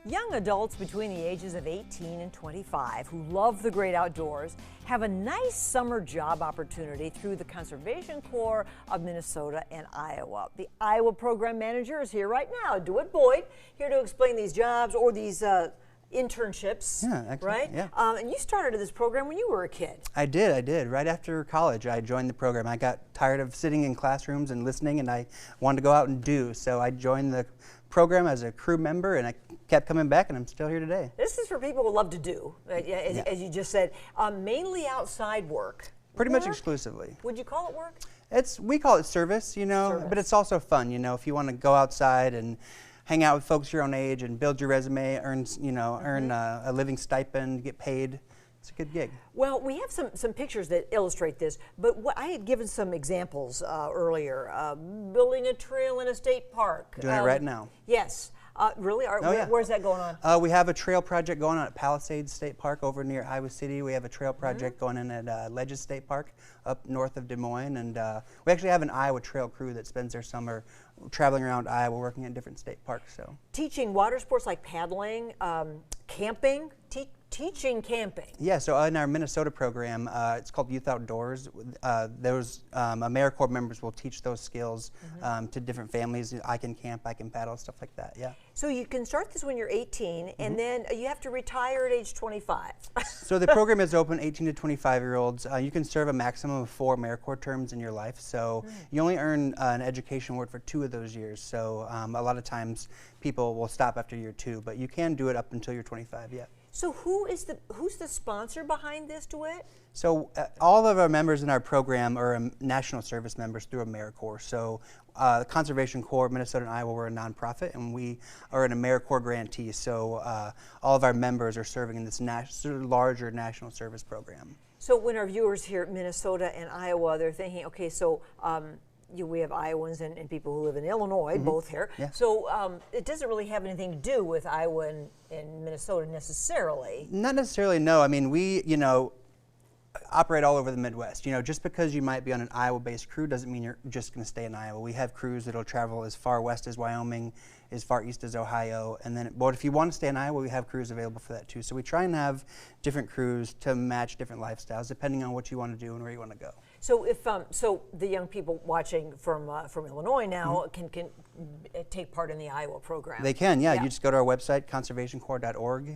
Young adults between the ages of 18 and 25 who love the great outdoors have a nice summer job opportunity through the Conservation Corps of Minnesota and Iowa. The Iowa program manager is here right now, DeWitt Boyd, here to explain these jobs or these internships, right? Yeah. And you started this program when you were a kid. I did. Right after college, I joined the program. I got tired of sitting in classrooms and listening, and I wanted to go out and do. So I joined the program as a crew member, and I kept coming back, and I'm still here today. This is for people who love to do, as you just said, mainly outside work. Pretty much exclusively. Would you call it work? We call it service, but it's also fun, if you want to go outside and hang out with folks your own age and build your resume, earn a living stipend, get paid. It's a good gig. Well, we have some pictures that illustrate this, but I had given some examples earlier. Building a trail in a state park. Doing it right now. Yes. Really? Where's that going on? We have a trail project going on at Palisades State Park over near Iowa City. We have a trail project going in at Ledges State Park up north of Des Moines. And we actually have an Iowa trail crew that spends their summer traveling around Iowa working in different state parks. So teaching water sports like paddling, camping, teaching camping. Yeah, so in our Minnesota program, it's called Youth Outdoors. Those AmeriCorps members will teach those skills to different families. I can camp, I can paddle, stuff like that, yeah. So you can start this when you're 18, and then you have to retire at age 25. So the program is open 18 to 25-year-olds. You can serve a maximum of 4 AmeriCorps terms in your life, so you only earn an education award for 2 of those years. So a lot of times people will stop after year 2, but you can do it up until you're 25, yeah. So who's the sponsor behind this, DeWitt? So all of our members in our program are national service members through AmeriCorps. So the Conservation Corps of Minnesota and Iowa, we're a nonprofit, and we are an AmeriCorps grantee. So all of our members are serving in this larger national service program. So when our viewers hear Minnesota and Iowa, they're thinking, okay, so we have Iowans and people who live in Illinois, both here. Yeah. So it doesn't really have anything to do with Iowa and Minnesota necessarily. Not necessarily, no. I mean, we, operate all over the Midwest. Just because you might be on an Iowa-based crew doesn't mean you're just going to stay in Iowa. We have crews that'll travel as far west as Wyoming, as far east as Ohio, and then, but if you want to stay in Iowa, we have crews available for that too. So we try and have different crews to match different lifestyles depending on what you want to do and where you want to go. So if so the young people watching from Illinois now can take part in the Iowa program. They can, yeah. You just go to our website, conservationcorps.org.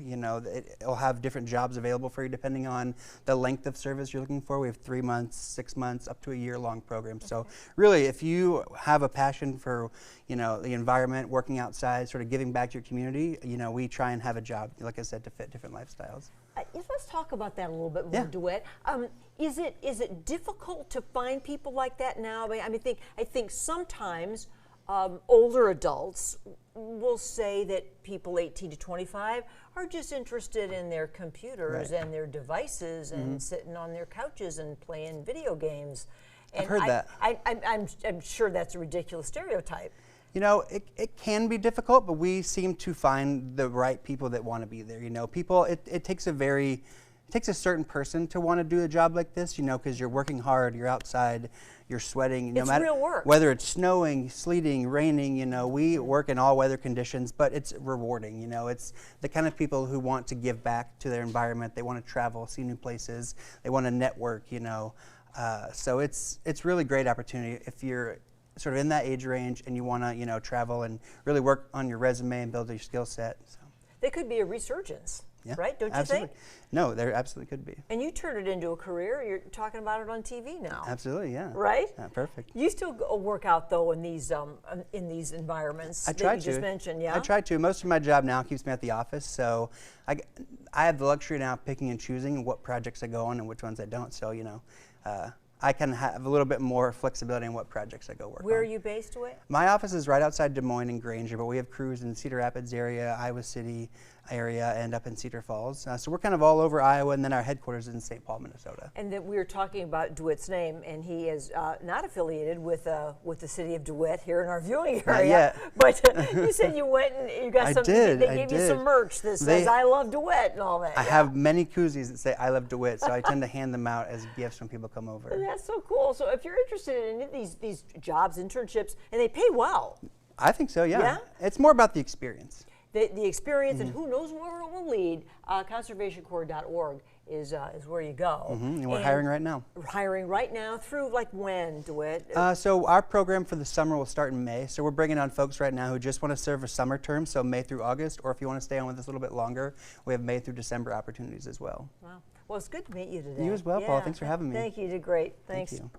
It'll have different jobs available for you depending on the length of service you're looking for. We have 3 months, 6 months, up to a year-long program. So really, if you have a passion for the environment, working outside, sort of giving back to your community, we try and have a job, like I said, to fit different lifestyles. Let's talk about that a little bit more, DeWitt. Is it difficult to find people like that now? I think sometimes older adults will say that people 18 to 25 are just interested in their computers and their devices and sitting on their couches and playing video games. And I've heard that. I'm sure that's a ridiculous stereotype. It can be difficult, but we seem to find the right people that want to be there. People, it takes a certain person to want to do a job like this, because you're working hard, you're outside, you're sweating. It's real work. Whether it's snowing, sleeting, raining, we work in all weather conditions, but it's rewarding. It's the kind of people who want to give back to their environment. They want to travel, see new places. They want to network, So it's really great opportunity if you're sort of in that age range and you want to, travel and really work on your resume and build your skill set. So. There could be a resurgence, right? Don't you absolutely. think? No, there absolutely could be. And you turned it into a career. You're talking about it on TV now. Absolutely, yeah. Right? Yeah, perfect. You still work out though in these environments that you just mentioned, yeah? I try to. Most of my job now keeps me at the office, so I have the luxury now of picking and choosing what projects I go on and which ones I don't. So I can have a little bit more flexibility in what projects I go work on. Where are you based with? My office is right outside Des Moines and Granger, but we have crews in Cedar Rapids area, Iowa City area, and up in Cedar Falls. So we're kind of all over Iowa, and then our headquarters is in St. Paul, Minnesota. And then we were talking about DeWitt's name, and he is not affiliated with the city of DeWitt here in our viewing area. Not yet. But you said you went and you got they gave you some merch that says I love DeWitt and all that. I have many koozies that say I love DeWitt, so I tend to hand them out as gifts when people come over. And that's so cool. So if you're interested in these jobs, internships, and they pay well. I think so, yeah. It's more about the experience. the experience and who knows where it will lead, conservationcorps.org is where you go. And we're hiring right now. Hiring right now through like when, DeWitt? So our program for the summer will start in May. So we're bringing on folks right now who just want to serve a summer term, so May through August, or if you want to stay on with us a little bit longer, we have May through December opportunities as well. Wow. Well, it's good to meet you today. You as well, Paula. Thanks for having me. Thank you. You did great. Thanks. Thank you.